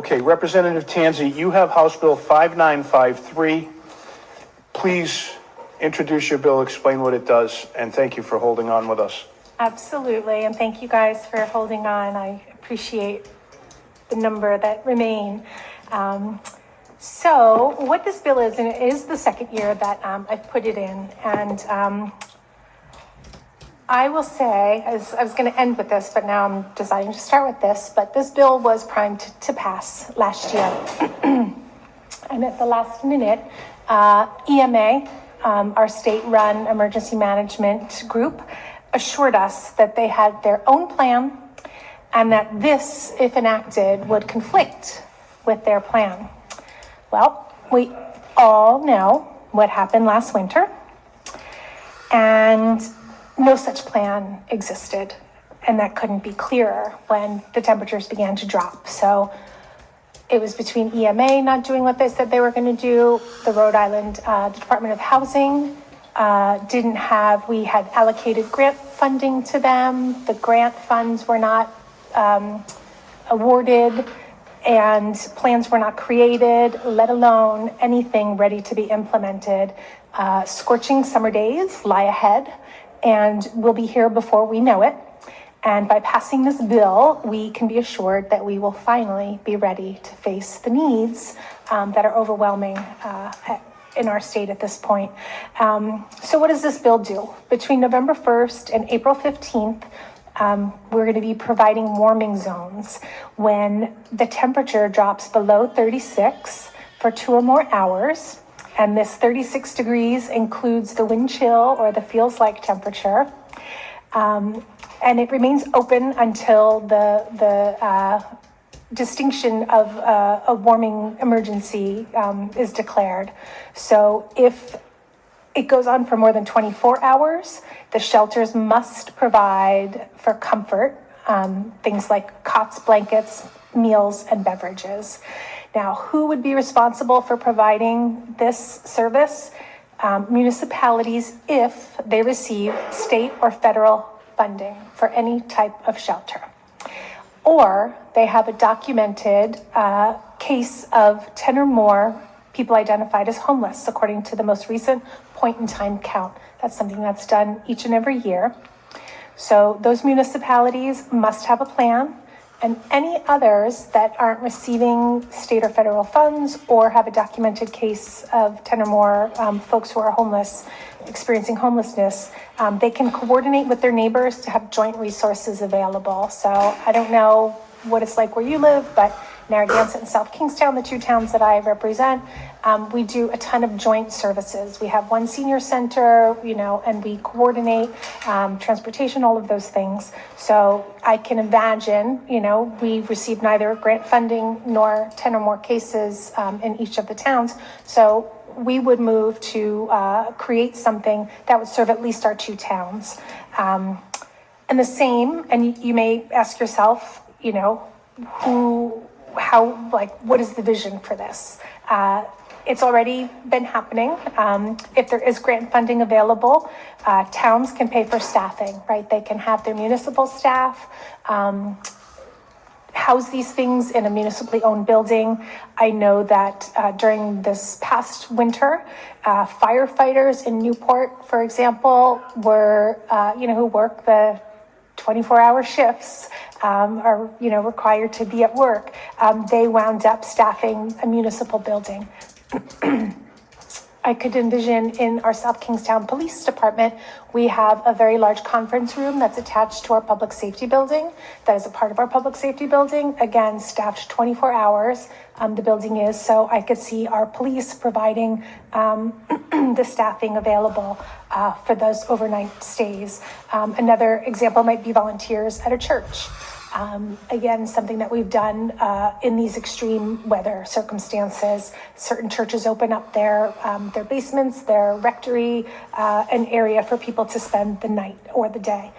Okay, Representative Tanzi, you have House Bill 5953. Please introduce your bill, explain what it does, and thank you for holding on with us. Absolutely, and thank you guys for holding on. I appreciate the number that remain. So what this bill is, and it is the second year that I've put it in, and I will say, as I was going to end with this, but now I'm deciding to start with this, but this bill was primed to pass last year. And at the last minute, EMA, our state-run emergency management group, assured us that they had their own plan and that this, if enacted, would conflict with their plan. Well, we all know what happened last winter, and no such plan existed, and that couldn't be clearer when the temperatures began to drop. So it was between EMA not doing what they said they were going to do, the Rhode Island Department of Housing we had allocated grant funding to them. The grant funds were not awarded, and plans were not created, let alone anything ready to be implemented. Scorching summer days lie ahead, and we'll be here before we know it. And by passing this bill, we can be assured that we will finally be ready to face the needs that are overwhelming in our state at this point. So what does this bill do? Between November 1st and April 15th, we're going to be providing warming zones when the temperature drops below 36 for 2 or more hours. And this 36 degrees includes the wind chill or the feels like temperature. And it remains open until the distinction of a warming emergency is declared. So if it goes on for more than 24 hours, the shelters must provide for comfort, things like cots, blankets, meals, and beverages. Now, who would be responsible for providing this service? Municipalities, if they receive state or federal funding for any type of shelter, or they have a documented case of 10 or more people identified as homeless, according to the most recent point in time count. That's something that's done each and every year. So those municipalities must have a plan, and any others that aren't receiving state or federal funds or have a documented case of 10 or more folks who are homeless, experiencing homelessness, they can coordinate with their neighbors to have joint resources available. So I don't know what it's like where you live, but Narragansett and South Kingstown, the 2 towns that I represent, we do a ton of joint services. We have one senior center, and we coordinate transportation, all of those things. So I can imagine, we've received neither grant funding nor 10 or more cases in each of the towns. So we would move to create something that would serve at least our 2 towns. And the same, and you may ask yourself, what is the vision for this? It's already been happening. If there is grant funding available, towns can pay for staffing, right? They can have their municipal staff house these things in a municipally owned building. I know that during this past winter, firefighters in Newport, for example, were, who work the 24-hour shifts, are required to be at work. They wound up staffing a municipal building. I could envision in our South Kingstown Police Department, we have a very large conference room that's attached to our public safety building. That is a part of our public safety building. Again, staffed 24 hours, the building is. So I could see our police providing the staffing available for those overnight stays. Another example might be volunteers at a church. Again, something that we've done in these extreme weather circumstances. Certain churches open up their basements, their rectory, an area for people to spend the night or the day.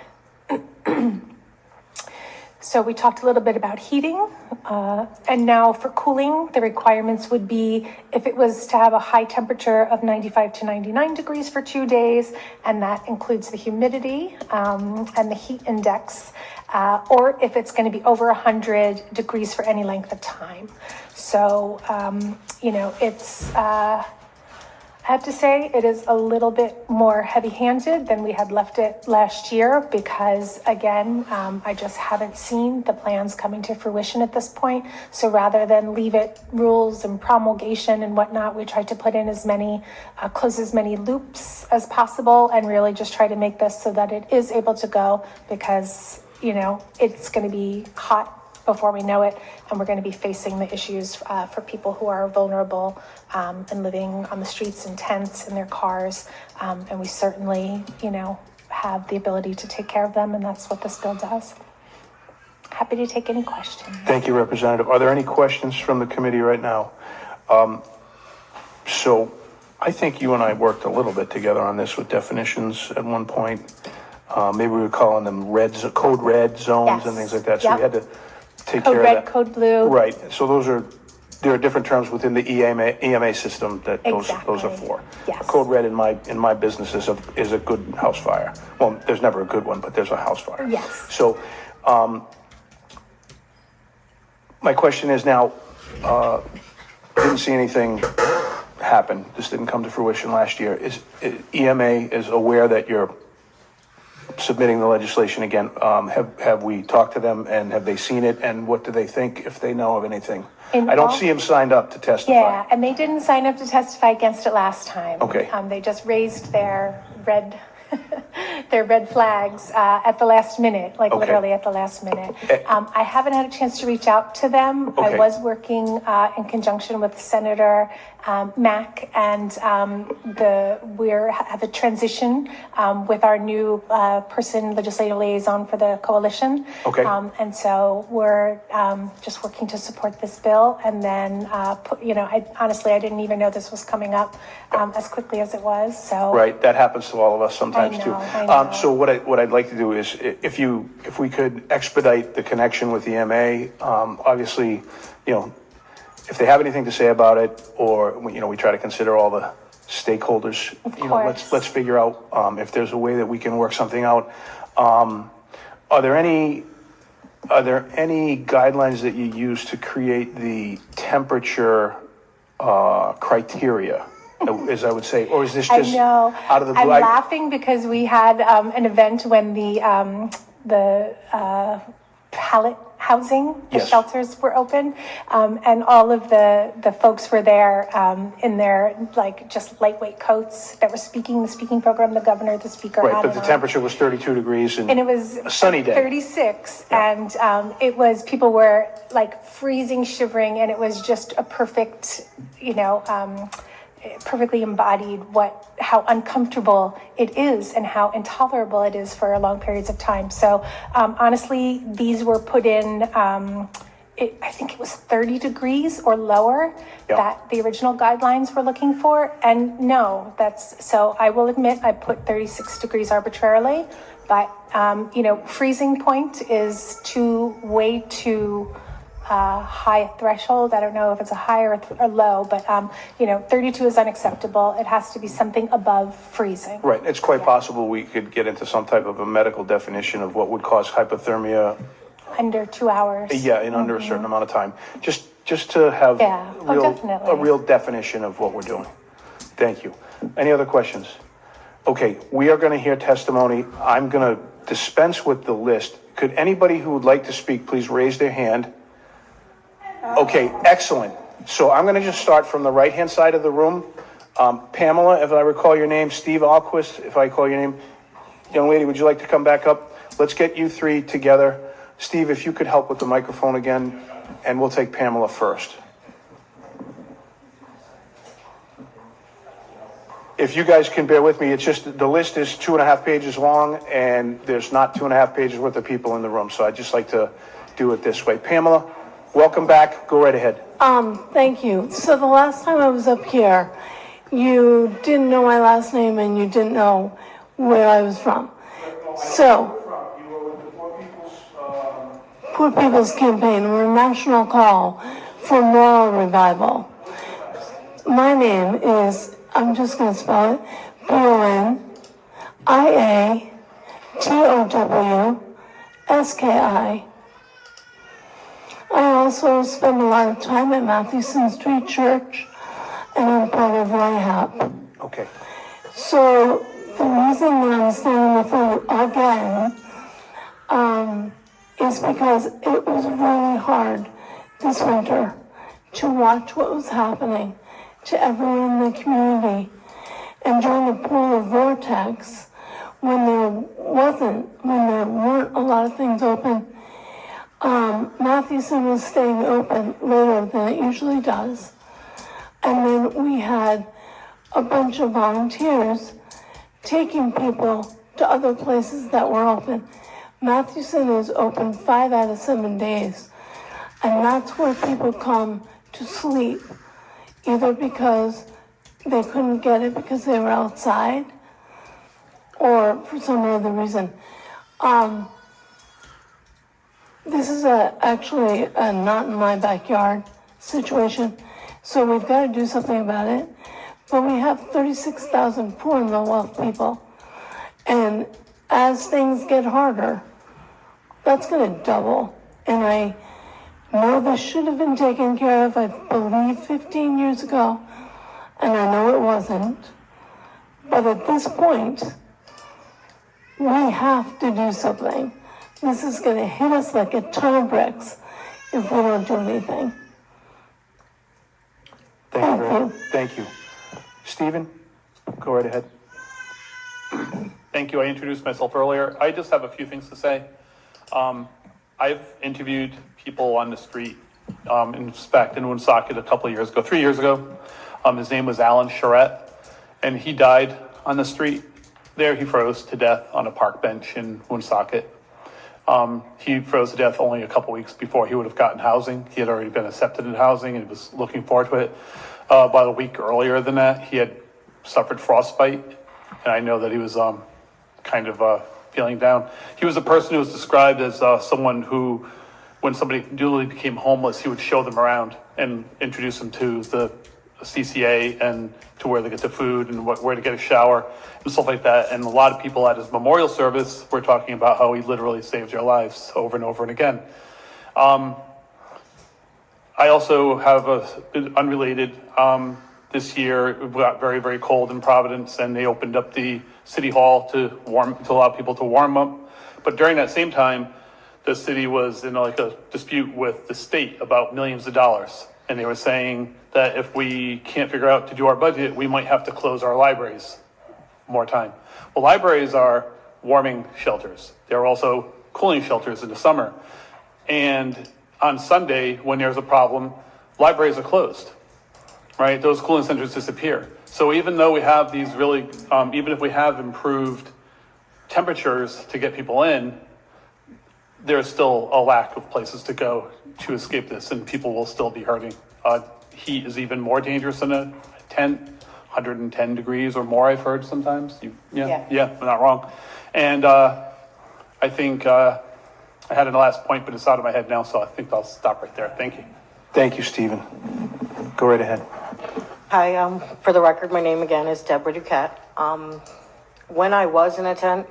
So we talked a little bit about heating, and now for cooling, the requirements would be if it was to have a high temperature of 95 to 99 degrees for 2 days, and that includes the humidity and the heat index, or if it's going to be over 100 degrees for any length of time. So, it's... I have to say it is a little bit more heavy-handed than we had left it last year because, again, I just haven't seen the plans coming to fruition at this point. So rather than leave it rules and promulgation and whatnot, we tried to put in close as many loops as possible and really just try to make this so that it is able to go because, it's going to be hot before we know it, and we're going to be facing the issues for people who are vulnerable and living on the streets in tents in their cars, and we certainly, have the ability to take care of them, and that's what this bill does. Happy to take any questions. Thank you, Representative. Are there any questions from the committee right now? So I think you and I worked a little bit together on this with definitions at one point. Maybe we were calling them code red zones and things like that. So we had to take Code care red, of that. code blue. Right. So there are different terms within the EMA system that those are for. Yes. Code red in my business is a good house fire. Well, there's never a good one, but there's a house fire. Yes. So my question is now, didn't see anything happen. This didn't come to fruition last year. EMA is aware that you're submitting the legislation again. Have we talked to them and have they seen it, and what do they think if they know of anything? I don't see them signed up to testify. Yeah, and they didn't sign up to testify against it last time. Okay. They just raised their red flags at the last minute, like literally at the last minute. I haven't had a chance to reach out to them. Okay. I was working in conjunction with Senator Mack, and we have a transition with our new legislative liaison for the coalition. Okay. And so we're just working to support this bill, and then honestly, I didn't even know this was coming up as quickly as it was. So Right, that happens to all of us sometimes too. I know. So what I'd like to do is, if we could expedite the connection with EMA, obviously, if they have anything to say about it, or we try to consider all the stakeholders. Of course. Let's figure out if there's a way that we can work something out. Are there any guidelines that you use to create the temperature criteria, as I would say, or is this just out of the blue? I'm laughing because we had an event when the pallet housing, the Yes. shelters were open, and all of the folks were there in their just lightweight coats that were speaking the speaking program, the governor, the speaker. Right, but the temperature was 32 degrees and it was a sunny day. 36, and it was, people were freezing, shivering, and it was just a perfect, perfectly embodied how uncomfortable it is and how intolerable it is for long periods of time. So honestly, these were put in, I think it was 30 degrees or lower that the original guidelines were looking for. And no, so I will admit I put 36 degrees arbitrarily, but freezing point is way too high threshold. I don't know if it's a high or low, but 32 is unacceptable. It has to be something above freezing. Right, it's quite possible we could get into some type of a medical definition of what would cause hypothermia. Under 2 hours. Yeah, in under a certain amount of time. Just to have a real definition of what we're doing. Thank you. Any other questions? Okay, we are going to hear testimony. I'm going to dispense with the list. Could anybody who would like to speak please raise their hand? Okay, excellent. So I'm going to just start from the right-hand side of the room. Pamela, if I recall your name, Steve Alquist, if I call your name. Young lady, would you like to come back up? Let's get you three together. Steve, if you could help with the microphone again, and we'll take Pamela first. If you guys can bear with me, it's just the list is 2.5 pages long, and there's not 2.5 pages worth of people in the room, so I'd just like to do it this way. Pamela, welcome back. Go right ahead. Thank you. So the last time I was up here, you didn't know my last name and you didn't know where I was from. So, Poor People's Campaign. We're a national call for moral revival. My name is, I'm just going to spell it, BONIATOWSKI. I also spend a lot of time at Mathewson Street Church, and I'm part of LIHAP. Okay. So the reason that I'm standing before you again is because it was really hard this winter to watch what was happening to everyone in the community. And during the polar vortex, when there weren't a lot of things open, Mathewson was staying open later than it usually does. And then we had a bunch of volunteers taking people to other places that were open. Mathewson is open 5 out of 7 days. And that's where people come to sleep, either because they couldn't get it because they were outside or for some other reason. This is actually a not in my backyard situation, so we've got to do something about it. But we have 36,000 poor and low wealth people. And as things get harder, that's going to double. And I know this should have been taken care of, I believe, 15 years ago. And I know it wasn't. But at this point, we have to do something. This is going to hit us like a ton of bricks if we don't do anything. Thank you. Thank you. Stephen, go right ahead. Thank you. I introduced myself earlier. I just have a few things to say. I've interviewed people on the street, in fact, in Woonsocket a couple of years ago, 3 years ago. His name was Alan Charette, and he died on the street. There he froze to death on a park bench in Woonsocket. He froze to death only a couple weeks before he would have gotten housing. He had already been accepted in housing and was looking forward to it. About a week earlier than that, he had suffered frostbite, and I know that he was kind of feeling down. He was a person who was described as someone who, when somebody newly became homeless, he would show them around and introduce them to the CCA and to where they get the food and where to get a shower and stuff like that. And a lot of people at his memorial service were talking about how he literally saved their lives over and over and again. I also have unrelated, this year it got very, very cold in Providence, and they opened up the city hall to allow people to warm up. But during that same time, the city was in like a dispute with the state about millions of dollars. And they were saying that if we can't figure out to do our budget, we might have to close our libraries more time. Well, libraries are warming shelters. They're also cooling shelters in the summer. And on Sunday, when there's a problem, libraries are closed, right? Those cooling centers disappear. So even though we have these really, even if we have improved temperatures to get people in, there's still a lack of places to go to escape this, and people will still be hurting. Heat is even more dangerous than a tent, 110 degrees or more, I've heard sometimes. Yeah, I'm not wrong. And I think I had a last point, but it's out of my head now, so I think I'll stop right there. Thank you. Thank you, Stephen. Go right ahead. Hi, for the record, my name again is Deborah Duquette. When I was in a tent,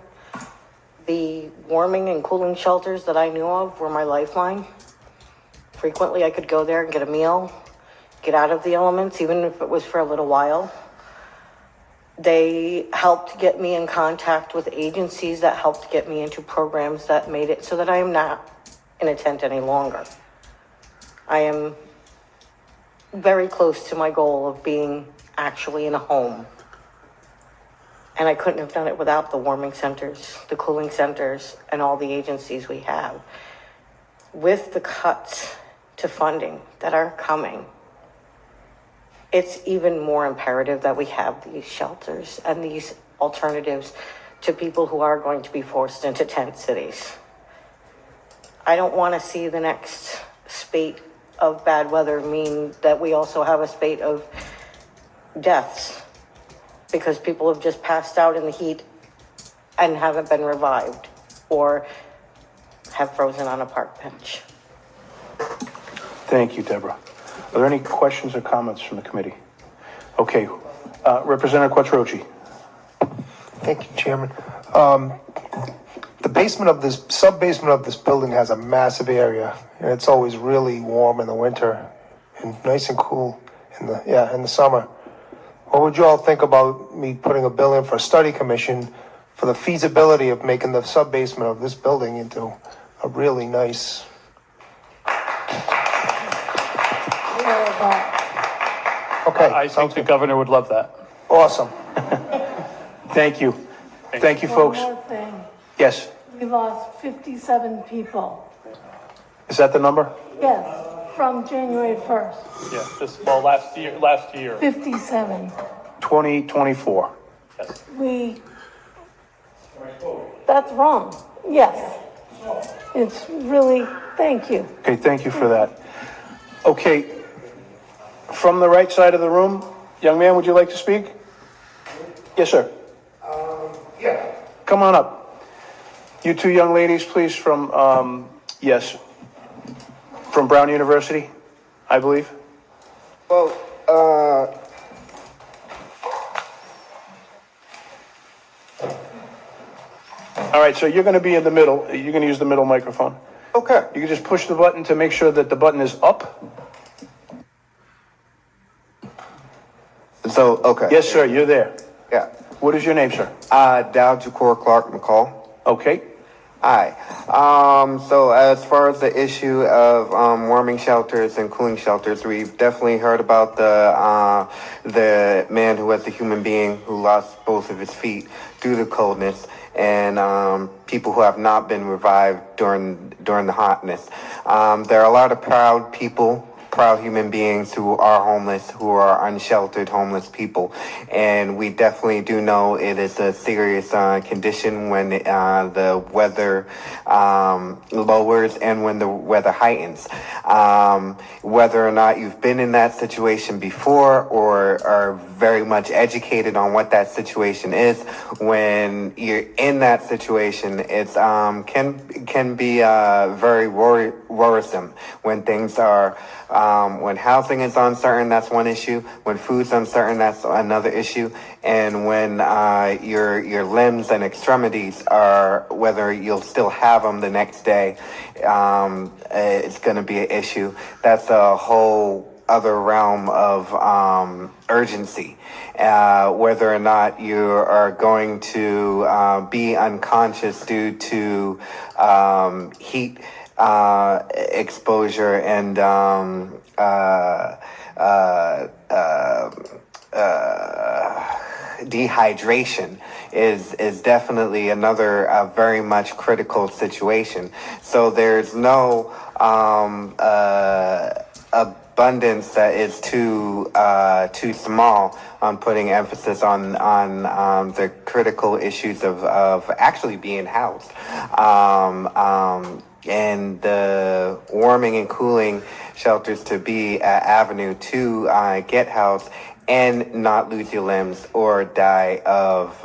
the warming and cooling shelters that I knew of were my lifeline. Frequently, I could go there and get a meal, get out of the elements, even if it was for a little while. They helped get me in contact with agencies that helped get me into programs that made it so that I am not in a tent any longer. I am very close to my goal of being actually in a home. And I couldn't have done it without the warming centers, the cooling centers, and all the agencies we have. With the cuts to funding that are coming, it's even more imperative that we have these shelters and these alternatives to people who are going to be forced into tent cities. I don't want to see the next spate of bad weather mean that we also have a spate of deaths because people have just passed out in the heat and haven't been revived or have frozen on a park bench. Thank you, Deborah. Are there any questions or comments from the committee? Okay, Representative Quattrochi. Thank you, Chairman. The basement of this, sub-basement of this building has a massive area, and it's always really warm in the winter and nice and cool in the summer. What would you all think about me putting a bill in for a study commission for the feasibility of making the sub-basement of this building into a really nice... Okay. I think the governor would love that. Awesome. Thank you. Thank you, folks. One more thing. Yes, We lost 57 people. is that the number? Yes, from January 1st. Yeah, last year. 57. 2024. Yes. That's wrong. Yes. It's really, thank you. Okay, thank you for that. Okay, from the right side of the room, young man, would you like to speak? Yes, sir. Yeah. Come on up. You two young ladies, please, from Brown University, I believe. Well, All right, so you're going to be in the middle. You're going to use the middle microphone. okay. You can just push the button to make sure that the button is up. So, okay. Yes, sir, you're there. Yeah. What is your name, sir? Dow Jacor Clark McCall. Okay. Hi. So as far as the issue of warming shelters and cooling shelters, we've definitely heard about the man who was a human being who lost both of his feet due to coldness, and people who have not been revived during the hotness. There are a lot of proud people, proud human beings who are homeless, who are unsheltered homeless people, and we definitely do know it is a serious condition when the weather lowers and when the weather heightens. Whether or not you've been in that situation before or are very much educated on what that situation is, when you're in that situation, it's can be very worrisome when things are. When housing is uncertain, that's one issue. When food's uncertain, that's another issue. And when your limbs and extremities are, whether you'll still have them the next day, it's going to be an issue. That's a whole other realm of urgency. Whether or not you are going to be unconscious due to heat exposure and dehydration is definitely another very much critical situation. So there's no abundance that is too small on putting emphasis on the critical issues of actually being housed. And the warming and cooling shelters to be an avenue to get housed and not lose your limbs or die of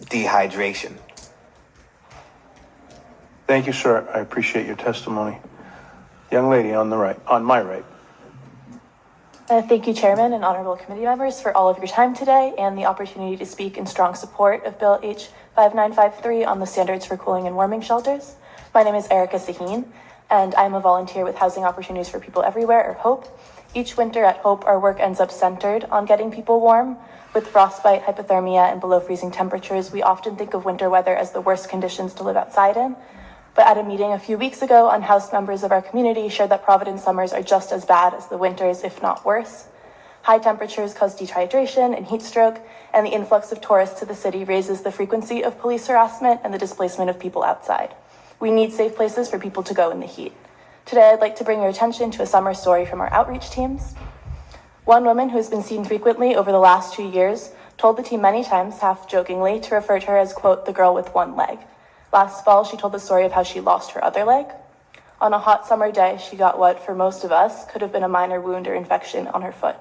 dehydration. Thank you, sir. I appreciate your testimony. Young lady on the right, on my right. Thank you, Chairman and honorable committee members, for all of your time today and the opportunity to speak in strong support of Bill H5953 on the standards for cooling and warming shelters. My name is Erica Saheen, and I'm a volunteer with Housing Opportunities for People Everywhere, or HOPE. Each winter at HOPE, our work ends up centered on getting people warm. With frostbite, hypothermia, and below freezing temperatures, we often think of winter weather as the worst conditions to live outside in. But at a meeting a few weeks ago, unhoused members of our community shared that Providence summers are just as bad as the winters, if not worse. High temperatures cause dehydration and heat stroke, and the influx of tourists to the city raises the frequency of police harassment and the displacement of people outside. We need safe places for people to go in the heat. Today, I'd like to bring your attention to a summer story from our outreach teams. One woman who has been seen frequently over the last 2 years told the team many times, half jokingly, to refer to her as, quote, the girl with one leg. Last fall, she told the story of how she lost her other leg. On a hot summer day, she got what, for most of us, could have been a minor wound or infection on her foot.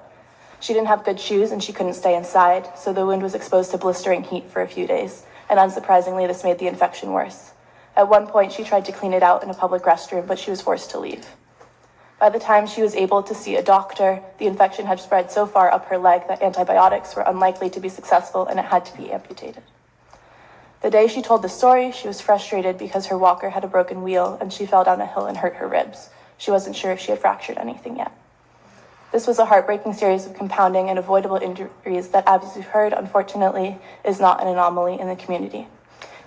She didn't have good shoes and she couldn't stay inside, so the wound was exposed to blistering heat for a few days, and unsurprisingly, this made the infection worse. At one point, she tried to clean it out in a public restroom, but she was forced to leave. By the time she was able to see a doctor, the infection had spread so far up her leg that antibiotics were unlikely to be successful and it had to be amputated. The day she told the story, she was frustrated because her walker had a broken wheel and she fell down a hill and hurt her ribs. She wasn't sure if she had fractured anything yet. This was a heartbreaking series of compounding and avoidable injuries that, as you've heard, unfortunately, is not an anomaly in the community.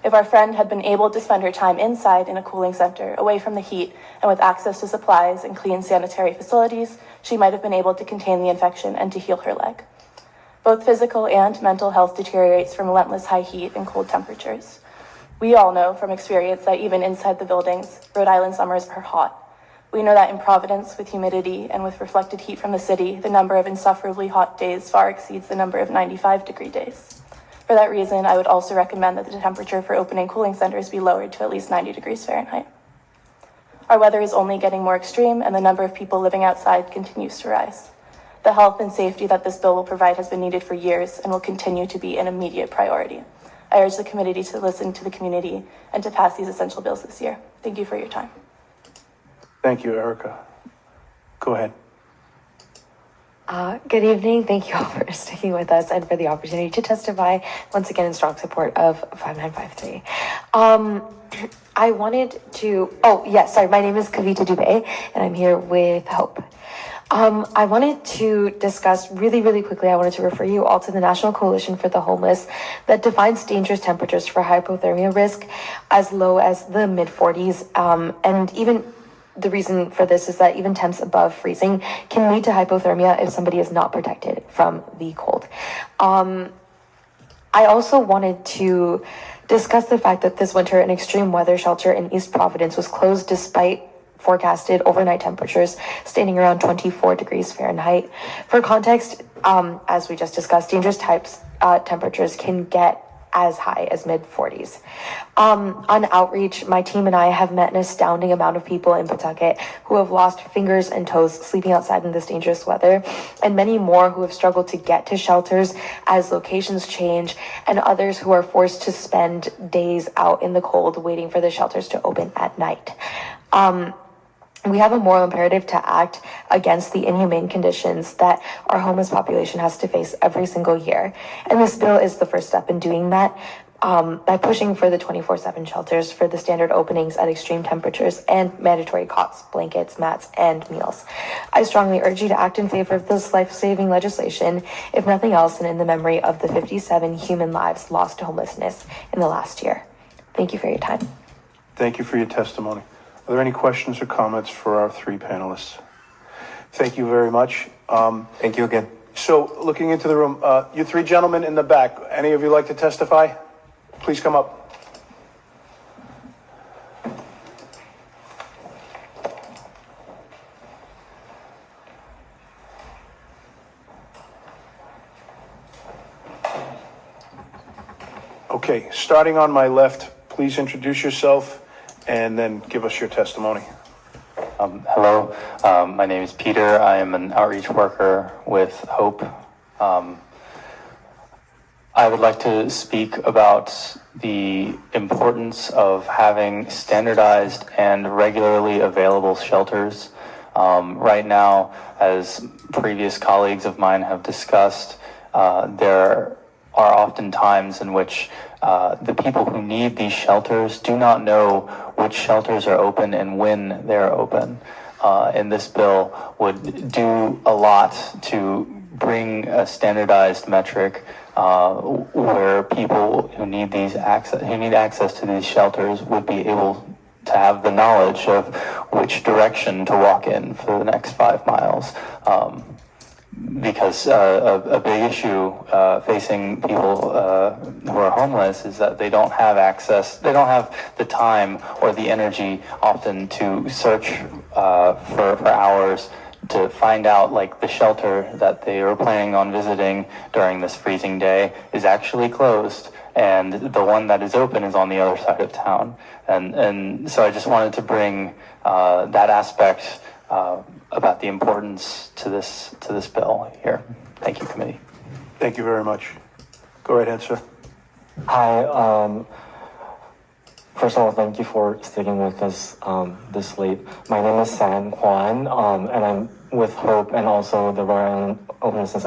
If our friend had been able to spend her time inside in a cooling center, away from the heat, and with access to supplies and clean sanitary facilities, she might have been able to contain the infection and to heal her leg. Both physical and mental health deteriorates from relentless high heat and cold temperatures. We all know from experience that even inside the buildings, Rhode Island summers are hot. We know that in Providence, with humidity and with reflected heat from the city, the number of insufferably hot days far exceeds the number of 95-degree days. For that reason, I would also recommend that the temperature for opening cooling centers be lowered to at least 90 degrees Fahrenheit. Our weather is only getting more extreme, and the number of people living outside continues to rise. The health and safety that this bill will provide has been needed for years and will continue to be an immediate priority. I urge the committee to listen to the community and to pass these essential bills this year. Thank you for your time. Thank you, Erica. Go ahead. Good evening. Thank you all for sticking with us and for the opportunity to testify once again in strong support of 5953. I wanted to, my name is Kavita Dubey and I'm here with Hope. I wanted to discuss really quickly, I wanted to refer you all to the National Coalition for the Homeless that defines dangerous temperatures for hypothermia risk as low as the mid-40s, and even the reason for this is that even temps above freezing can lead to hypothermia if somebody is not protected from the cold. I also wanted to discuss the fact that this winter an extreme weather shelter in East Providence was closed despite forecasted overnight temperatures standing around 24 degrees Fahrenheit. For context, as we just discussed, dangerous temperatures can get as high as mid-40s. On outreach, my team and I have met an astounding amount of people in Pawtucket who have lost fingers and toes sleeping outside in this dangerous weather, and many more who have struggled to get to shelters as locations change, and others who are forced to spend days out in the cold waiting for the shelters to open at night. We have a moral imperative to act against the inhumane conditions that our homeless population has to face every single year. And this bill is the first step in doing that, by pushing for the 24/7 shelters for the standard openings at extreme temperatures and mandatory cots, blankets, mats, and meals. I strongly urge you to act in favor of this life-saving legislation, if nothing else, and in the memory of the 57 human lives lost to homelessness in the last year. Thank you for your time. Thank you for your testimony. Are there any questions or comments for our three panelists? Thank you very much. Thank you again. So looking into the room, you three gentlemen in the back, any of you like to testify? Please come up. Okay, starting on my left, please introduce yourself and then give us your testimony. Hello, my name is Peter. I am an outreach worker with Hope. I would like to speak about the importance of having standardized and regularly available shelters. Right now, as previous colleagues of mine have discussed, there are often times in which the people who need these shelters do not know which shelters are open and when they're open. And this bill would do a lot to bring a standardized metric where people who need access to these shelters would be able to have the knowledge of which direction to walk in for the next 5 miles. Because a big issue facing people who are homeless is that they don't have access, they don't have the time or the energy often to search for hours to find out, like, the shelter that they were planning on visiting during this freezing day is actually closed, and the one that is open is on the other side of town. And so I just wanted to bring that aspect about the importance to this bill here. Thank you, committee. Thank you very much. Go right ahead, sir. Hi. First of all, thank you for sticking with us this late. My name is San Juan, and I'm with Hope and also the Rhode Island Homelessness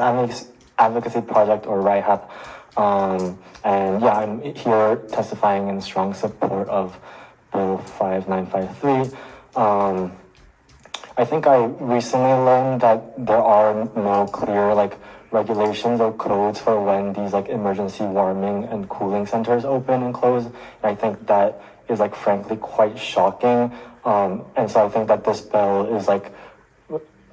Advocacy Project, or RIHAP. And yeah, I'm here testifying in strong support of Bill 5953. I think I recently learned that there are no clear regulations or codes for when these emergency warming and cooling centers open and close. And I think that is frankly quite shocking. And so I think that this bill is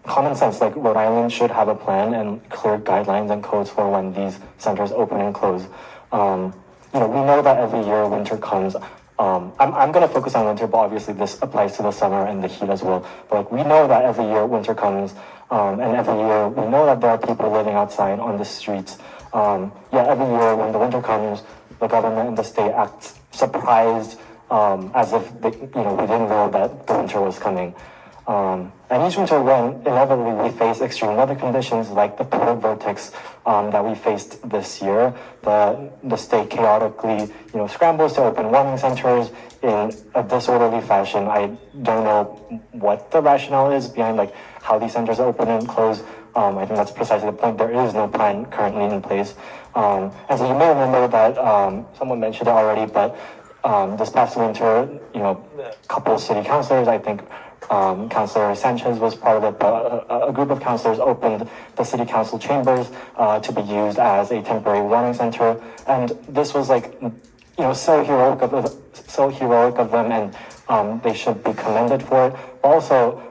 common sense. Rhode Island should have a plan and clear guidelines and codes for when these centers open and close. We know that every year winter comes. I'm going to focus on winter, but obviously this applies to the summer and the heat as well. But we know that every year winter comes, and every year we know that there are people living outside on the streets. Every year when the winter comes, the government and the state acts surprised, as if we didn't know that the winter was coming. And each winter, when inevitably we face extreme weather conditions like the polar vortex that we faced this year, the state chaotically, scrambles to open warming centers in a disorderly fashion. I don't know what the rationale is behind how these centers open and close. I think that's precisely the point. There is no plan currently in place. And so you may remember that someone mentioned it already, but this past winter, a couple of city councilors, I think Councilor Sanchez was part of it, but a group of councilors opened the city council chambers to be used as a temporary warming center. And this was so heroic of them, and they should be commended for it. Also,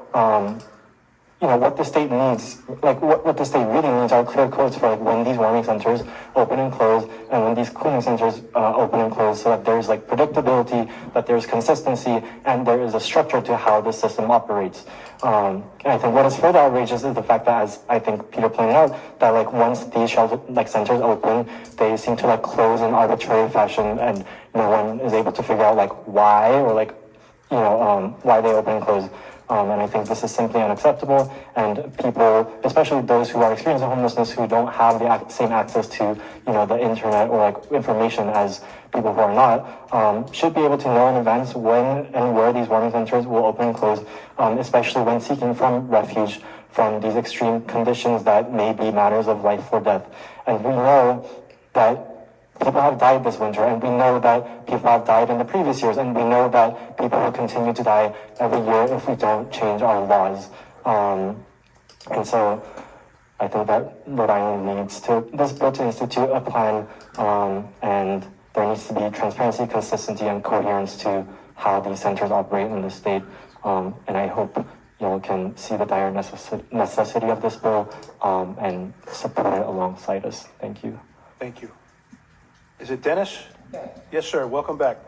what the state needs, what the state really needs are clear codes for when these warming centers open and close, and when these cooling centers open and close, so that there's predictability, that there's consistency, and there is a structure to how the system operates. And I think what is further outrageous is the fact that, as I think Peter pointed out, that once these shelter centers open, they seem to close in arbitrary fashion, and no one is able to figure out why, or why they open and close. And I think this is simply unacceptable, and people, especially those who are experiencing homelessness, who don't have the same access to, the internet or information as people who are not, should be able to know in advance when and where these warming centers will open and close, especially when seeking from refuge from these extreme conditions that may be matters of life or death. And we know that people have died this winter, and we know that people have died in the previous years, and we know that people will continue to die every year if we don't change our laws. And so I think that Rhode Island needs this bill to institute a plan, and there needs to be transparency, consistency, and coherence to how these centers operate in the state. And I hope y'all can see the dire necessity of this bill, and support it alongside us. Thank you. Thank you. Is it Dennis? Yes, sir. Welcome back.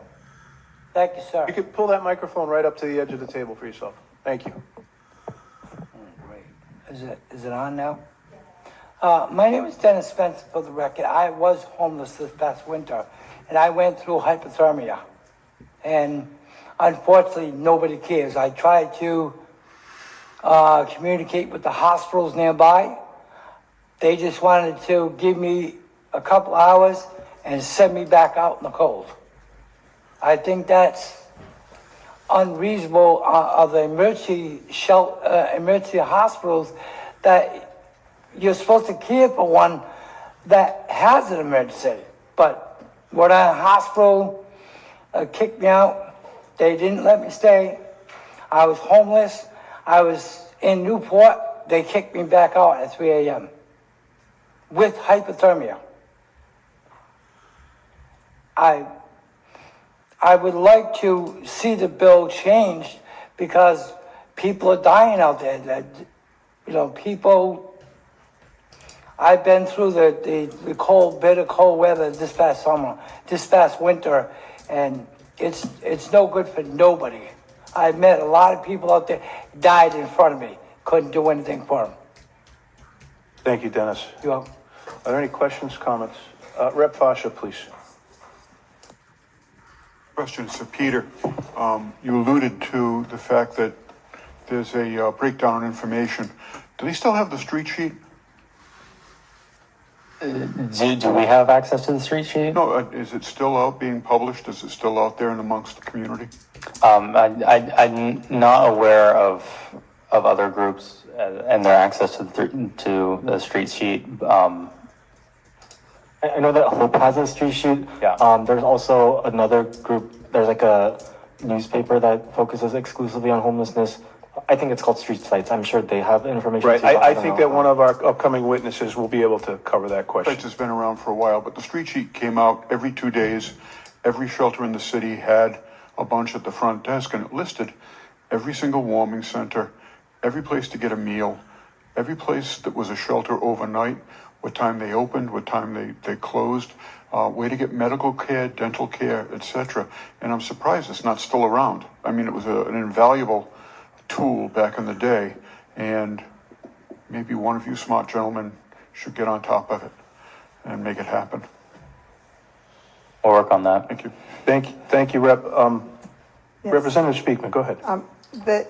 Thank you, sir. You could pull that microphone right up to the edge of the table for yourself. Thank you. Great. Is it on now? My name is Dennis Spencer, for the record. I was homeless this past winter, and I went through hypothermia. And unfortunately, nobody cares. I tried to communicate with the hospitals nearby. They just wanted to give me a couple hours and send me back out in the cold. I think that's unreasonable of the emergency hospitals, that you're supposed to care for one that has an emergency. But Rhode Island Hospital kicked me out. They didn't let me stay. I was homeless. I was in Newport. They kicked me back out at 3 a.m. with hypothermia. I would like to see the bill changed, because people are dying out there. People. I've been through the cold, bitter cold weather this past winter, and it's no good for nobody. I've met a lot of people out there died in front of me, couldn't do anything for them. Thank you, Dennis. You're welcome. Are there any questions, comments? Rep. Fascia, please. Question for Peter. You alluded to the fact that there's a breakdown in information. Do they still have the street sheet? Do we have access to the street sheet? No, is it still out being published? Is it still out there and amongst the community? I'm not aware of other groups and their access to the street sheet. I know that Hope has a street sheet. Yeah. There's also another group, there's like a newspaper that focuses exclusively on homelessness. I think it's called Street Sites. I'm sure they have information. Right, too, but I don't think know. that one of our upcoming witnesses will be able to cover that question. Sites has been around for a while, but the street sheet came out every 2 days. Every shelter in the city had a bunch at the front desk, and it listed every single warming center, every place to get a meal, every place that was a shelter overnight, what time they opened, what time they closed, where to get medical care, dental care, etc. And I'm surprised it's not still around. I mean, it was an invaluable tool back in the day, and maybe one of you smart gentlemen should get on top of it and make it happen. We'll work on that. Thank you. Thank you, Rep. Representative Speakman, go ahead.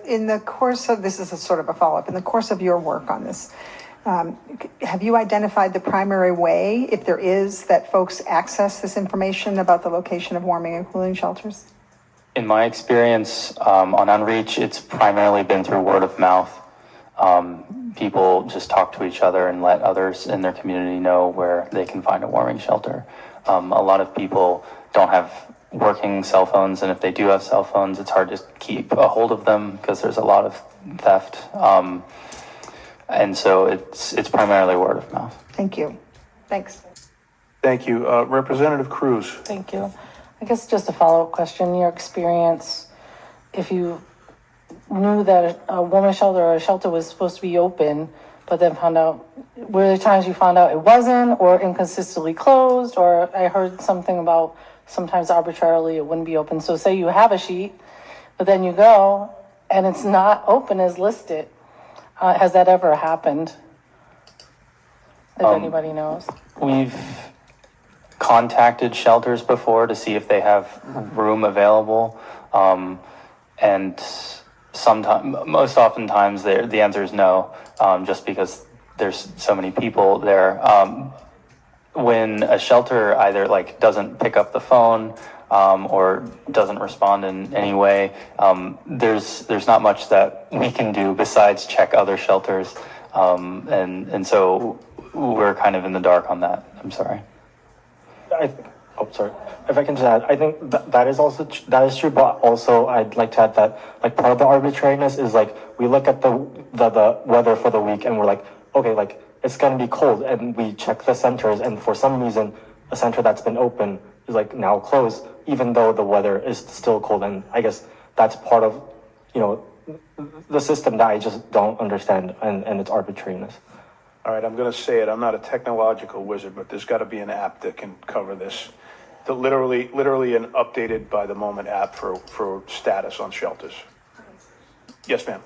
In the course of, this is a sort of a follow-up, in the course of your work on this, have you identified the primary way, if there is, that folks access this information about the location of warming and cooling shelters? In my experience on Unreach, it's primarily been through word of mouth. People just talk to each other and let others in their community know where they can find a warming shelter. A lot of people don't have working cell phones, and if they do have cell phones, it's hard to keep a hold of them because there's a lot of theft. And so it's primarily word of mouth. Thank you. Thanks. Thank you. Representative Cruz. Thank you. I guess just a follow-up question, your experience, if you knew that a women's shelter or a shelter was supposed to be open, but then found out, were there times you found out it wasn't, or inconsistently closed, or I heard something about sometimes arbitrarily it wouldn't be open. So say you have a sheet, but then you go and it's not open as listed. Has that ever happened? If anybody knows. We've contacted shelters before to see if they have room available. And most oftentimes the answer is no, just because there's so many people there. When a shelter either doesn't pick up the phone or doesn't respond in any way, there's not much that we can do besides check other shelters. And so we're kind of in the dark on that. I'm sorry. Sorry. If I can just add, I think that is true, but also I'd like to add that part of the arbitrariness is we look at the weather for the week and we're like, okay, it's gonna be cold, and we check the centers, and for some reason a center that's been open is now closed, even though the weather is still cold. And I guess that's part of the system that I just don't understand, and its arbitrariness. All right, I'm going to say it. I'm not a technological wizard, but there's got to be an app that can cover this. Literally an updated by the moment app for status on shelters. Yes, ma'am.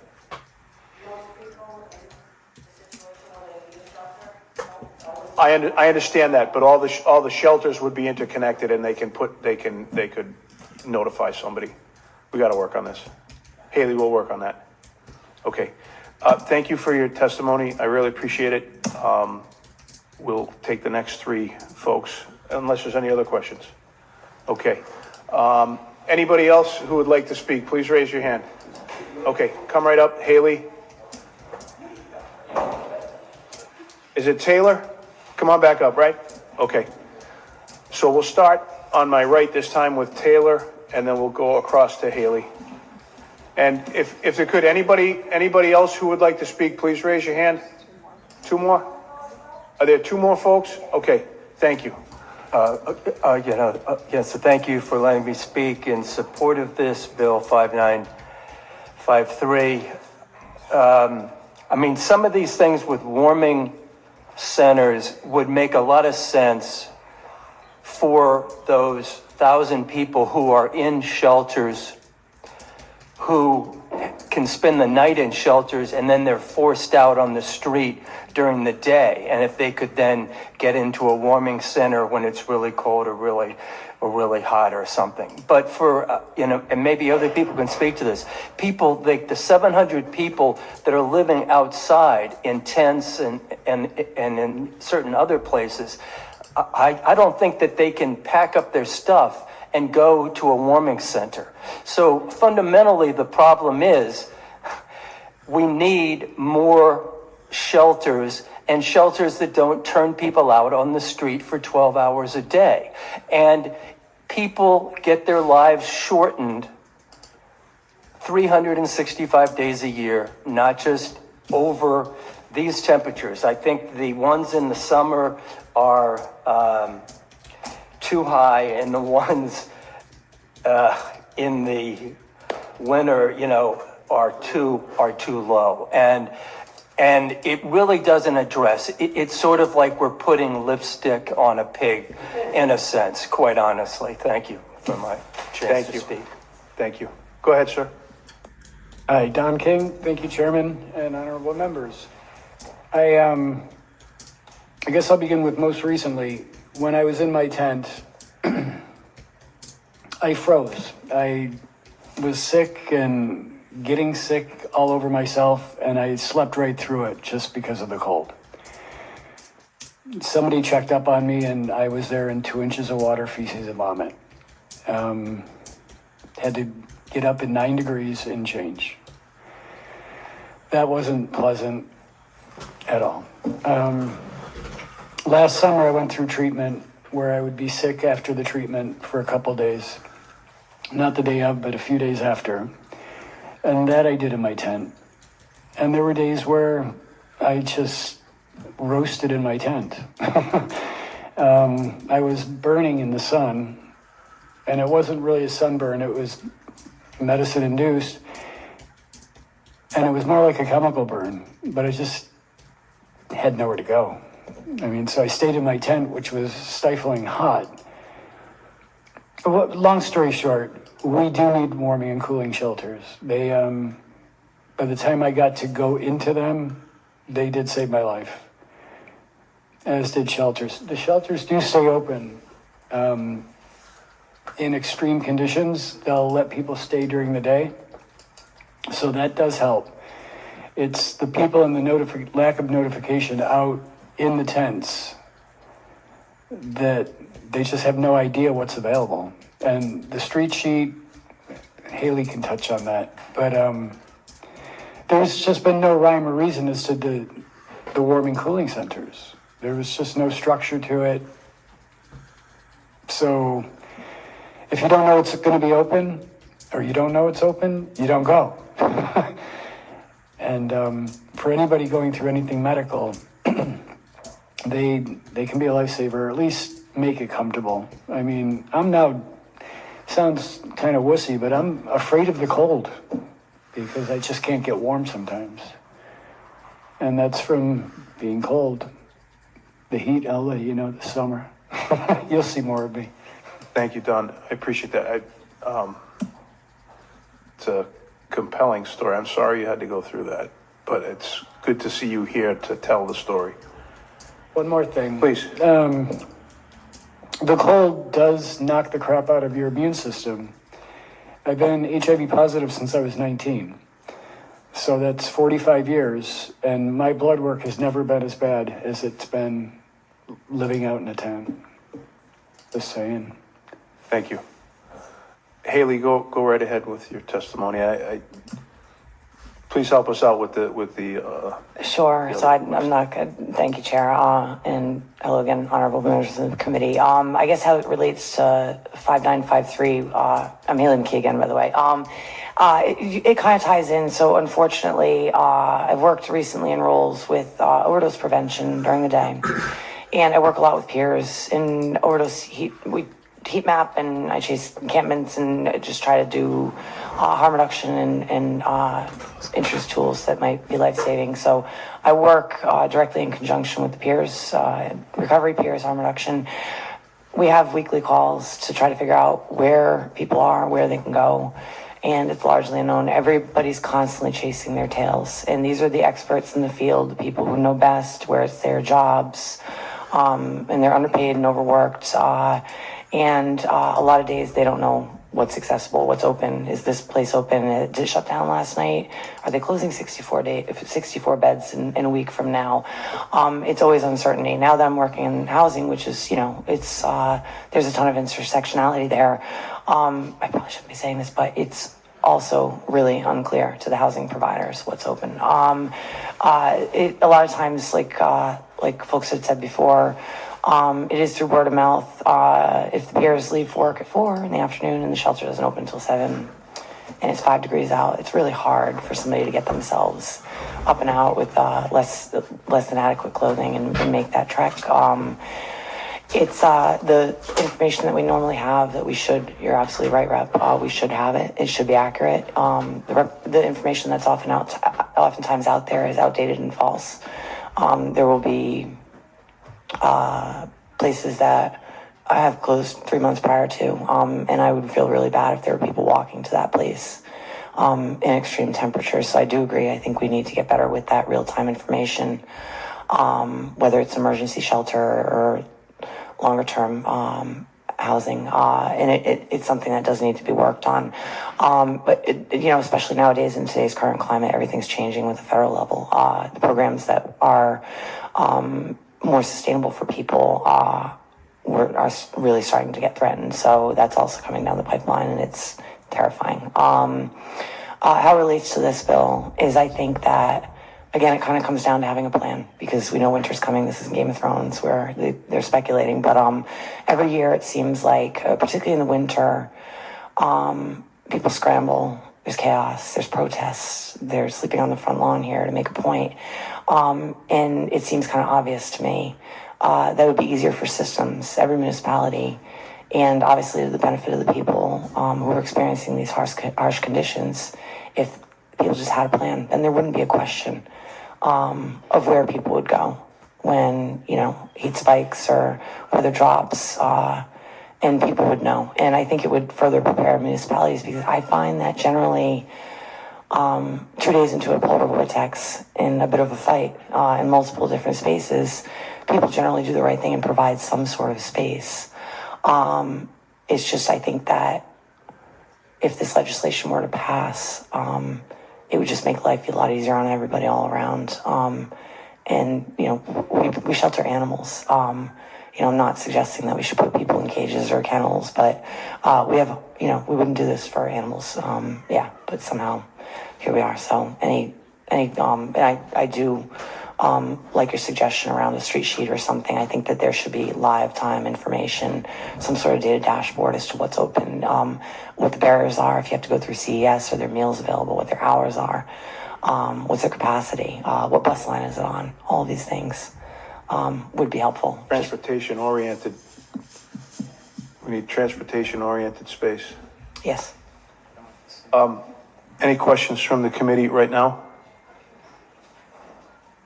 I understand that, but all the shelters would be interconnected, and they could notify somebody. We got to work on this. Haley will work on that. Okay. Thank you for your testimony. I really appreciate it. We'll take the next three folks, unless there's any other questions. Okay. Anybody else who would like to speak, please raise your hand. Okay, come right up. Haley. Is it Taylor? Come on back up, right? Okay. So we'll start on my right this time with Taylor, and then we'll go across to Haley. And if there could, anybody else who would like to speak, please raise your hand. Two more? Are there two more folks? Okay, thank you. Yes, so thank you for letting me speak in support of this Bill 5953. I mean, some of these things with warming centers would make a lot of sense for those 1,000 people who are in shelters who can spend the night in shelters and then they're forced out on the street during the day. And if they could then get into a warming center when it's really cold or really hot or something. But for, and maybe other people can speak to this, people, like the 700 people that are living outside in tents and in certain other places, I don't think that they can pack up their stuff and go to a warming center. So fundamentally, the problem is we need more shelters, and shelters that don't turn people out on the street for 12 hours a day. And people get their lives shortened 365 days a year, not just over these temperatures. I think the ones in the summer are too high, and the ones in the winter, are too low. And it really doesn't address. It's sort of like we're putting lipstick on a pig, in a sense. Quite honestly, thank you for my chance to speak. Thank you. Go ahead, sir. Hi, Don King. Thank you, Chairman and honorable members. I guess I'll begin with most recently. When I was in my tent, I froze. I was sick and getting sick all over myself, and I slept right through it just because of the cold. Somebody checked up on me, and I was there in 2 inches of water, feces, and vomit. Had to get up at 9 degrees and change. That wasn't pleasant at all. Last summer, I went through treatment where I would be sick after the treatment for a couple days. Not the day of, but a few days after. And that I did in my tent. And there were days where I just roasted in my tent. I was burning in the sun, and it wasn't really a sunburn, it was medicine induced. And it was more like a chemical burn, but I just had nowhere to go. So I stayed in my tent, which was stifling hot. Long story short, we do need warming and cooling shelters. They, by the time I got to go into them, they did save my life, as did shelters. The shelters do stay open. In extreme conditions, they'll let people stay during the day. So that does help. It's the people in the lack of notification out in the tents that they just have no idea what's available. And the street sheet, Haley can touch on that, but there's just been no rhyme or reason as to the warming cooling centers. There was just no structure to it. So if you don't know it's going to be open, or you don't know it's open, you don't go. And for anybody going through anything medical, they can be a lifesaver, or at least make it comfortable. I'm now, sounds kind of wussy, but I'm afraid of the cold because I just can't get warm sometimes. And that's from being cold. The heat, I'll let you know this summer. You'll see more of me. Thank you, Don. I appreciate that. It's a compelling story. I'm sorry you had to go through that, but it's good to see you here to tell the story. One more thing. Please. The cold does knock the crap out of your immune system. I've been HIV positive since I was 19. So that's 45 years, and my blood work has never been as bad as it's been living out in a tent. Just saying. Thank you. Haley, go right ahead with your testimony. Please help us out with the. Sure. So I'm not good. Thank you, Chair. And hello again, honorable members of the committee. I guess how it relates to 5953. I'm Haley McKee again, by the way. It kind of ties in. So unfortunately, I've worked recently in roles with overdose prevention during the day, and I work a lot with peers in overdose heat map, and I chase encampments and just try to do harm reduction and interest tools that might be life-saving. So I work directly in conjunction with the peers, recovery peers, harm reduction. We have weekly calls to try to figure out where people are, where they can go. and it's largely unknown. Everybody's constantly chasing their tails, and these are the experts in the field, the people who know best where it's their jobs, and they're underpaid and overworked, and a lot of days they don't know what's accessible, what's open. Is this place open? Did it shut down last night? Are they closing 64 beds in a week from now? It's always uncertainty. Now that I'm working in housing, which is, it's, there's a ton of intersectionality there. I probably shouldn't be saying this, but it's also really unclear to the housing providers what's open. A lot of times, like folks had said before, it is through word of mouth. If the peers leave work at 4 in the afternoon and the shelter doesn't open until 7 and it's 5 degrees out, it's really hard for somebody to get themselves up and out with less than adequate clothing and make that trek. It's the information that we normally have that we should, you're absolutely right, Rep, we should have it. It should be accurate. The information that's oftentimes out there is outdated and false. There will be places that I have closed 3 months prior to, and I would feel really bad if there were people walking to that place in extreme temperatures. So I do agree. I think we need to get better with that real-time information, whether it's emergency shelter or longer-term housing, and it's something that does need to be worked on. But especially nowadays in today's current climate, everything's changing with the federal level. The programs that are more sustainable for people are really starting to get threatened. So that's also coming down the pipeline, and it's terrifying. How it relates to this bill is, I think that, again, it kind of comes down to having a plan, because we know winter's coming. This isn't Game of Thrones where they're speculating. But every year it seems like, particularly in the winter, people scramble. There's chaos, there's protests, they're sleeping on the front lawn here to make a point. And it seems kind of obvious to me that it would be easier for systems, every municipality, and obviously to the benefit of the people who are experiencing these harsh conditions. If people just had a plan, then there wouldn't be a question of where people would go when, heat spikes or weather drops, and people would know. And I think it would further prepare municipalities, because I find that generally 2 days into a polar vortex, in a bit of a fight in multiple different spaces, people generally do the right thing and provide some sort of space. It's just, I think that if this legislation were to pass, it would just make life a lot easier on everybody all around. And, we shelter animals. I'm not suggesting that we should put people in cages or kennels, but we wouldn't do this for animals. But somehow here we are. So I do like your suggestion around a street sheet or something. I think that there should be live time information, some sort of data dashboard as to what's open, what the barriers are, if you have to go through CES, or their meals available, what their hours are, what's their capacity, what bus line is it on, all of these things. Would be helpful. Transportation-oriented. We need transportation-oriented space. Yes. Any questions from the committee right now?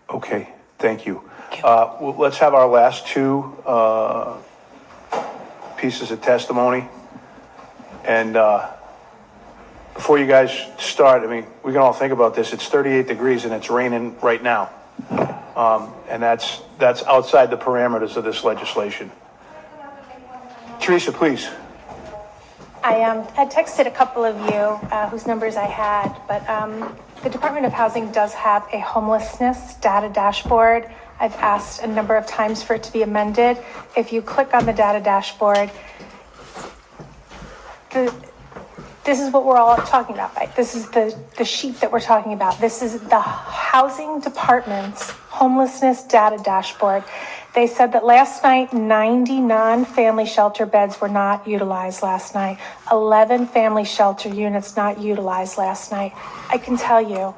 Okay, thank you. Let's have our last two pieces of testimony. And before you guys start, we can all think about this. It's 38 degrees and it's raining right now. And that's outside the parameters of this legislation. Teresa, please. I texted a couple of you whose numbers I had, but the Department of Housing does have a homelessness data dashboard. I've asked a number of times for it to be amended. If you click on the data dashboard, this is what we're all talking about, right? This is the sheet that we're talking about. This is the Housing Department's homelessness data dashboard. They said that last night, 90 non-family shelter beds were not utilized last night. 11 family shelter units not utilized last night. I can tell you,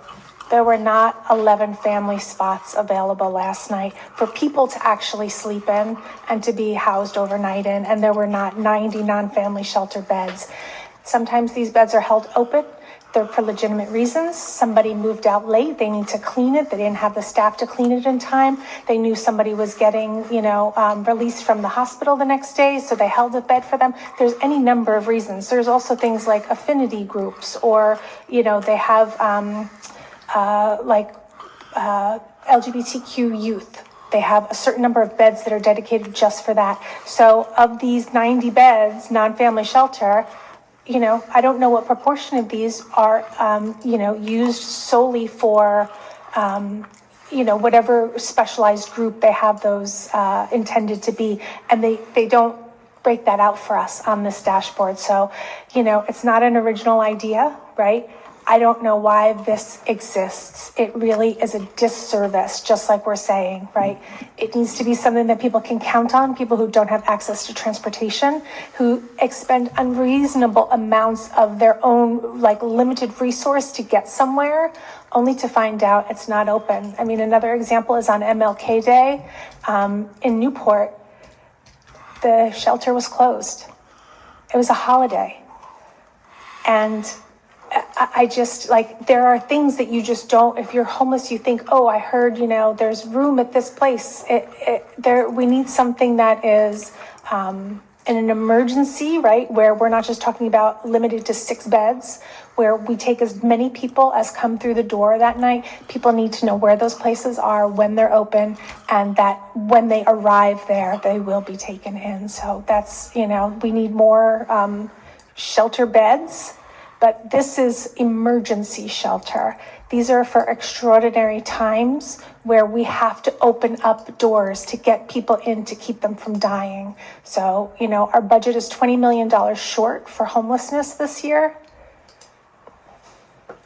there were not 11 family spots available last night for people to actually sleep in and to be housed overnight in, and there were not 90 non-family shelter beds. Sometimes these beds are held open they're for legitimate reasons. Somebody moved out late, they need to clean it, they didn't have the staff to clean it in time. They knew somebody was getting, released from the hospital the next day, so they held a bed for them. There's any number of reasons. There's also things like affinity groups, or, they have LGBTQ youth. They have a certain number of beds that are dedicated just for that. So of these 90 beds, non-family shelter, I don't know what proportion of these are, used solely for, whatever specialized group they have those intended to be. And they don't break that out for us on this dashboard. So, it's not an original idea, right? I don't know why this exists. It really is a disservice, just like we're saying, right? It needs to be something that people can count on, people who don't have access to transportation, who expend unreasonable amounts of their own, limited resource to get somewhere, only to find out it's not open. I mean, another example is on MLK Day in Newport, the shelter was closed. It was a holiday. And I just, there are things that you just don't, if you're homeless, you think, oh, I heard, there's room at this place. We need something that is in an emergency, right? Where we're not just talking about limited to 6 beds, where we take as many people as come through the door that night. People need to know where those places are, when they're open, and that when they arrive there, they will be taken in. So that's, we need more shelter beds. But this is emergency shelter. These are for extraordinary times where we have to open up doors to get people in to keep them from dying. So, our budget is $20 million short for homelessness this year.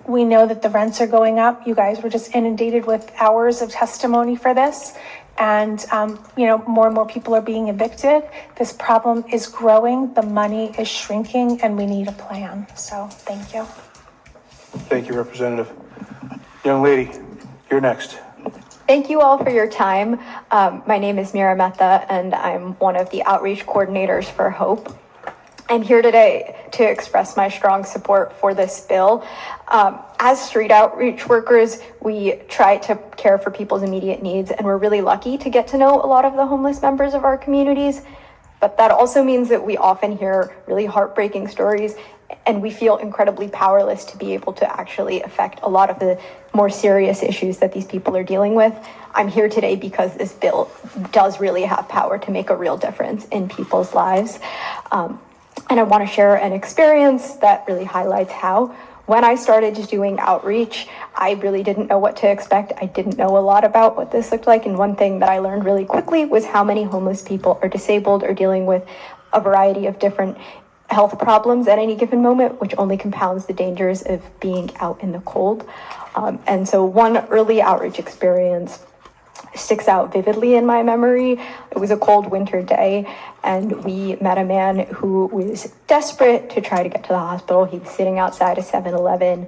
We know that the rents are going up. You guys were just inundated with hours of testimony for this. And, more and more people are being evicted. This problem is growing, the money is shrinking, and we need a plan. So, thank you. Thank you, Representative. Young lady, you're next. Thank you all for your time. My name is Mira Mehta, and I'm one of the outreach coordinators for HOPE. I'm here today to express my strong support for this bill. As street outreach workers, we try to care for people's immediate needs, and we're really lucky to get to know a lot of the homeless members of our communities. But that also means that we often hear really heartbreaking stories, and we feel incredibly powerless to be able to actually affect a lot of the more serious issues that these people are dealing with. I'm here today because this bill does really have power to make a real difference in people's lives. And I want to share an experience that really highlights how. When I started just doing outreach, I really didn't know what to expect. I didn't know a lot about what this looked like. And one thing that I learned really quickly was how many homeless people are disabled or dealing with a variety of different health problems at any given moment, which only compounds the dangers of being out in the cold. And so one early outreach experience sticks out vividly in my memory. It was a cold winter day, and we met a man who was desperate to try to get to the hospital. He was sitting outside a 7-Eleven,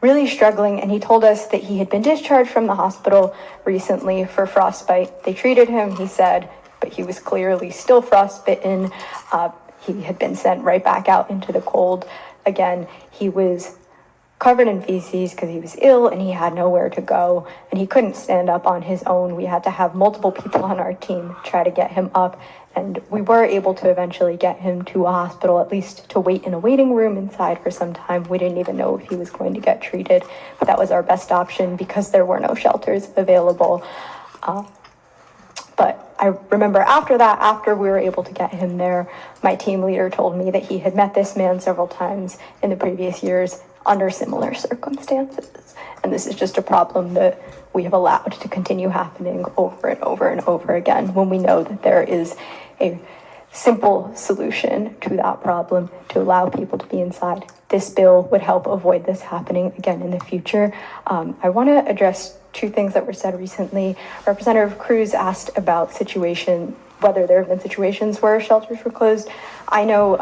really struggling, and he told us that he had been discharged from the hospital recently for frostbite. They treated him, he said, but he was clearly still frostbitten. He had been sent right back out into the cold. Again, he was covered in feces because he was ill and he had nowhere to go, and he couldn't stand up on his own. We had to have multiple people on our team try to get him up, and we were able to eventually get him to a hospital, at least to wait in a waiting room inside for some time. We didn't even know if he was going to get treated, but that was our best option because there were no shelters available. But I remember after that, after we were able to get him there, my team leader told me that he had met this man several times in the previous years under similar circumstances. And this is just a problem that we have allowed to continue happening over and over and over again when we know that there is a simple solution to that problem to allow people to be inside. This bill would help avoid this happening again in the future. I want to address two things that were said recently. Representative Cruz asked about whether there have been situations where shelters were closed. I know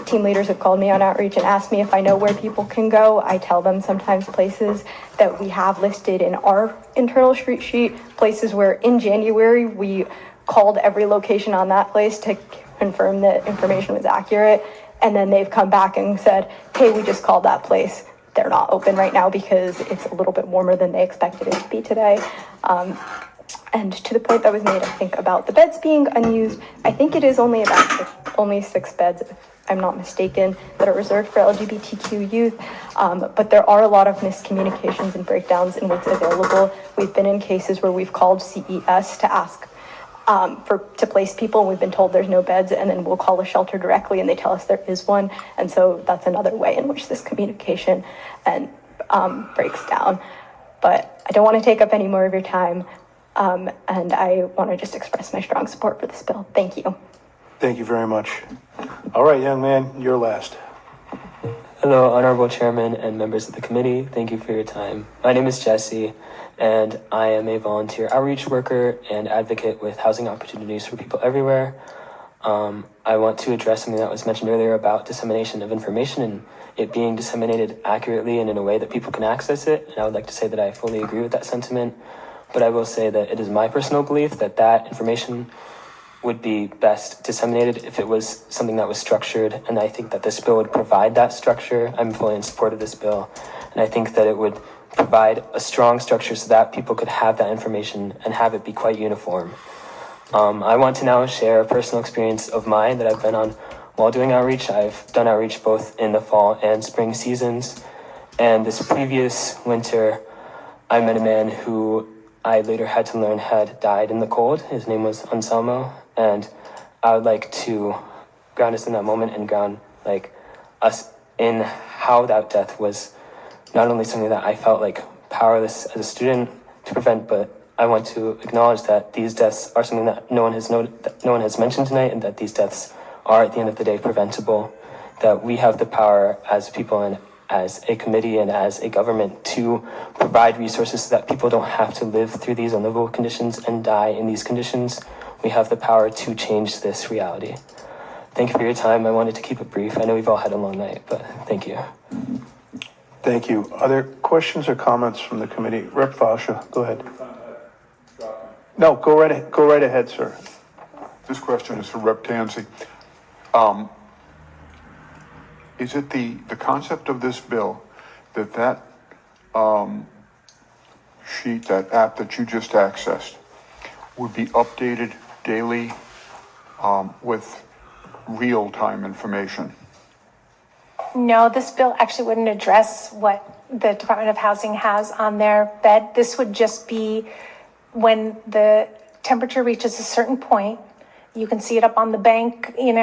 team leaders have called me on outreach and asked me if I know where people can go. I tell them sometimes places that we have listed in our internal street sheet, places where in January we called every location on that place to confirm that information was accurate. And then they've come back and said, hey, we just called that place. They're not open right now because it's a little bit warmer than they expected it to be today. And to the point that was made, I think, about the beds being unused, I think it is only only 6 beds, if I'm not mistaken, that are reserved for LGBTQ youth. But there are a lot of miscommunications and breakdowns in what's available. We've been in cases where we've called CES to ask to place people, and we've been told there's no beds, and then we'll call a shelter directly and they tell us there is one. And so that's another way in which this communication breaks down. But I don't want to take up any more of your time. And I want to just express my strong support for this bill. Thank you. Thank you very much. All right, young man, you're last. Hello, Honorable Chairman and members of the committee. Thank you for your time. My name is Jesse, and I am a volunteer outreach worker and advocate with housing opportunities for people everywhere. I want to address something that was mentioned earlier about dissemination of information and it being disseminated accurately and in a way that people can access it. And I would like to say that I fully agree with that sentiment. But I will say that it is my personal belief that that information would be best disseminated if it was something that was structured. And I think that this bill would provide that structure. I'm fully in support of this bill. And I think that it would provide a strong structure so that people could have that information and have it be quite uniform. I want to now share a personal experience of mine that I've been on while doing outreach. I've done outreach both in the fall and spring seasons. And this previous winter, I met a man who I later had to learn had died in the cold. His name was Anselmo, and I would like to ground us in that moment and ground us in how that death was not only something that I felt powerless as a student to prevent, but I want to acknowledge that these deaths are something that no one has mentioned tonight, and that these deaths are at the end of the day preventable. That we have the power as people and as a committee and as a government to provide resources so that people don't have to live through these unlivable conditions and die in these conditions. We have the power to change this reality. Thank you for your time. I wanted to keep it brief. I know we've all had a long night, but thank you. Thank you. Are there questions or comments from the committee? Rep. Fasha, go ahead. No, go right ahead, sir. This question is for Rep. Tansey. Is it the concept of this bill that sheet, that app that you just accessed, would be updated daily with real-time information? No, this bill actually wouldn't address what the Department of Housing has on their bed. This would just be when the temperature reaches a certain point. You can see it up on the bank, you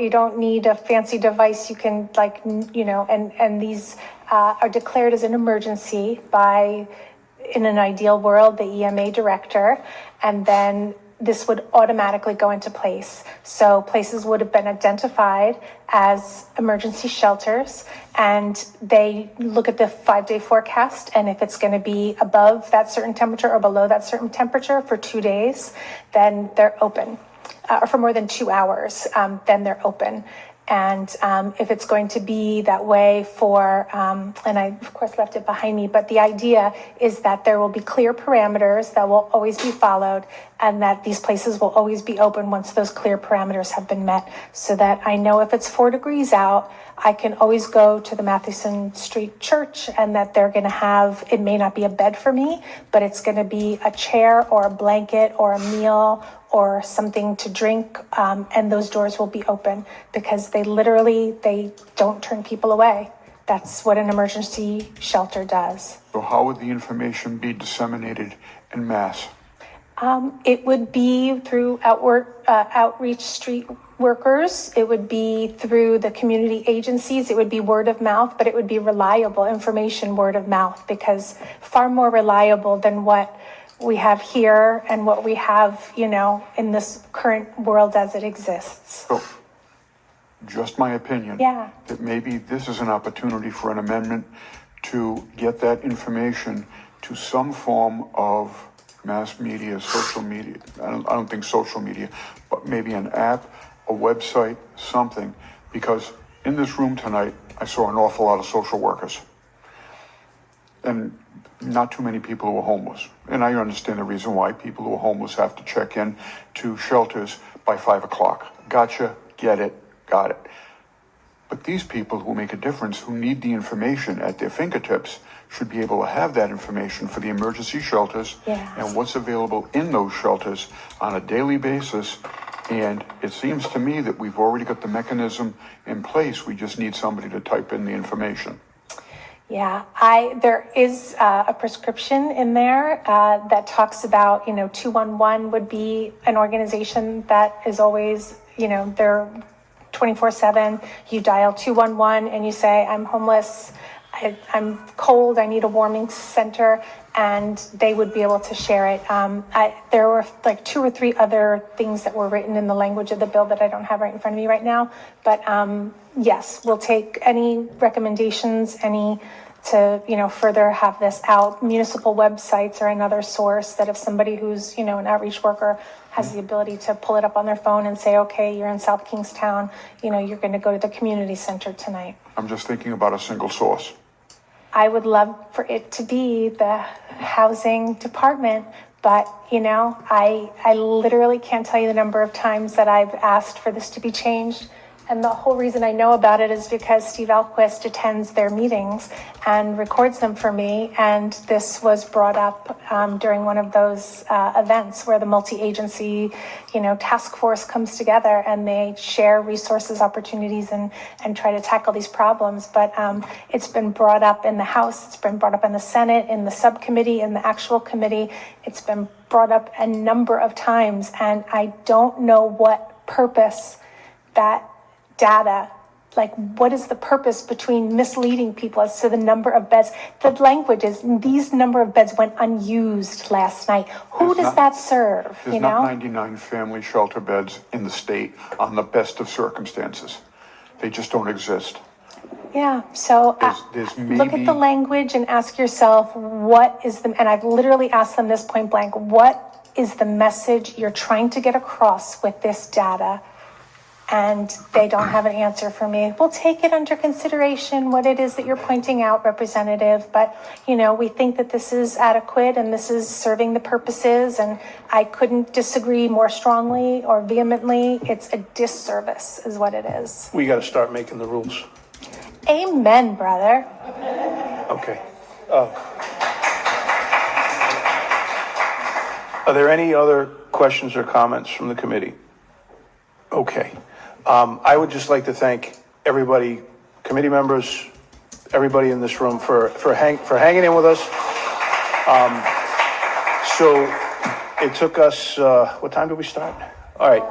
don't need a fancy device. You can and these are declared as an emergency by, in an ideal world, the EMA director. And then this would automatically go into place. So places would have been identified as emergency shelters, and they look at the 5-day forecast, and if it's going to be above that certain temperature or below that certain temperature for 2 days, then they're open. Or for more than 2 hours, then they're open. And if it's going to be that way for, and I of course left it behind me, but the idea is that there will be clear parameters that will always be followed, and that these places will always be open once those clear parameters have been met, so that I know if it's 4 degrees out, I can always go to the Matheson Street Church, and that they're going to have, it may not be a bed for me, but it's going to be a chair or a blanket or a meal or something to drink, and those doors will be open, because they don't turn people away. That's what an emergency shelter does. So how would the information be disseminated en masse? It would be through outreach street workers. It would be through the community agencies. It would be word of mouth, but it would be reliable information, word of mouth, because far more reliable than what we have here and what we have, in this current world as it exists. So, just my opinion. Yeah. That maybe this is an opportunity for an amendment to get that information to some form of mass media, social media. I don't think social media, but maybe an app, a website, something. Because in this room tonight, I saw an awful lot of social workers. And not too many people who are homeless. And I understand the reason why people who are homeless have to check in to shelters by 5 o'clock. Gotcha, get it, got it. But these people who make a difference, who need the information at their fingertips, should be able to have that information for the emergency shelters and what's available in those shelters on a daily basis. And it seems to me that we've already got the mechanism in place. We just need somebody to type in the information. Yeah, there is a prescription in there that talks about, 211 would be an organization that is always, they're 24/7. You dial 211 and you say, I'm homeless, I'm cold, I need a warming center, and they would be able to share it. There were like 2 or 3 other things that were written in the language of the bill that I don't have right in front of me right now. But yes, we'll take any recommendations, to further have this out. Municipal websites are another source that if somebody who's an outreach worker has the ability to pull it up on their phone and say, okay, you're in South Kingstown, you're going to go to the community center tonight. I'm just thinking about a single source. I would love for it to be the housing department, but I literally can't tell you the number of times that I've asked for this to be changed. And the whole reason I know about it is because Steve Alquist attends their meetings and records them for me. And this was brought up during one of those events where the multi-agency, task force comes together and they share resources, opportunities, and try to tackle these problems. But it's been brought up in the House, it's been brought up in the Senate, in the subcommittee, in the actual committee. It's been brought up a number of times, and I don't know what purpose that data, like what is the purpose between misleading people as to the number of beds? The language is these number of beds went unused last night. Who does that serve? There's not 99 family shelter beds in the state on the best of circumstances. They just don't exist. Yeah, so There's look at the language and ask yourself, what is the, and I've literally asked them this point blank, what is the message you're trying to get across with this data? And they don't have an answer for me. We'll take it under consideration, what it is that you're pointing out, Representative. But, we think that this is adequate and this is serving the purposes. And I couldn't disagree more strongly or vehemently. It's a disservice is what it is. We got to start making the rules. Amen, brother. Okay. Are there any other questions or comments from the committee? Okay. I would just like to thank everybody, committee members, everybody in this room for hanging in with us. So it took us, what time did we start? All right,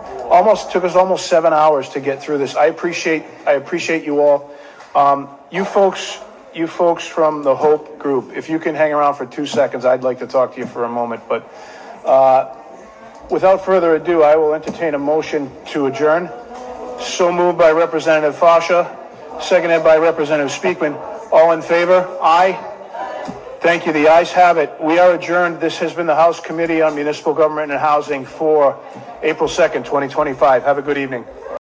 took us almost 7 hours to get through this. I appreciate you all. You folks from the Hope group, if you can hang around for 2 seconds, I'd like to talk to you for a moment. But without further ado, I will entertain a motion to adjourn. So moved by Representative Fascia, seconded by Representative Speakman. All in favor? Aye. Thank you. The ayes have it. We are adjourned. This has been the House Committee on Municipal Government and Housing for April 2nd, 2025. Have a good evening.